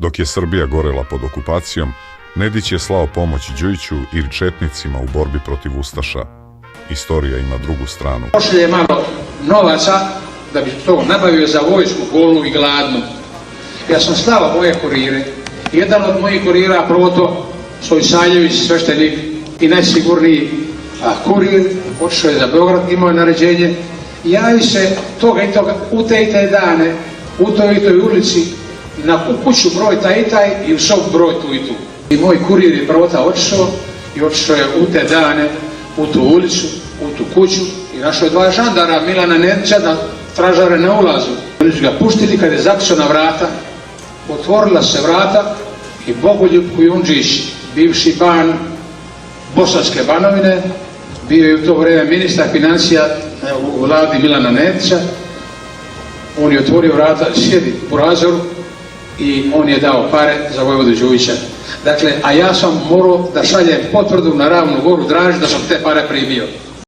Dok je Srbija gorela pod okupacijom, Nedić je slao pomoć Đujiću i četnicima u borbi protiv ustaša. Istorija ima drugu stranu. Pošlje malo novaca da bi to nabavio za vojsku golnu i gladnu. Ja sam slao moje kurire. Jedan od mojih kurira, Proto Stojsaljević, sveštenik i najsigurniji kurir, otišao je za Beograd, imao je naređenje. Javi se toga i toga, u te i te dane, u toj i toj ulici, na kuću broj taj i taj i u sob broj tu i tu. I moj kurir je Prota otišao i otišao je u te dane, u tu ulicu, u tu kuću i našao je 2 žandara Milana Nedića da tražare na ulazu. Oni su ga puštili, kad je zakucao na vrata, otvorila se vrata i Bogoljub Kujundžić, bivši ban Bosanske Banovine, bio je u to vrijeme ministar financija u vladi Milana Nedića. On je otvorio vrata, sjedi u razoru i on je dao pare za vojvodu Đujića. Dakle, a ja sam morao da šaljem potvrdu na Ravnu Goru Draž da sam te pare primio.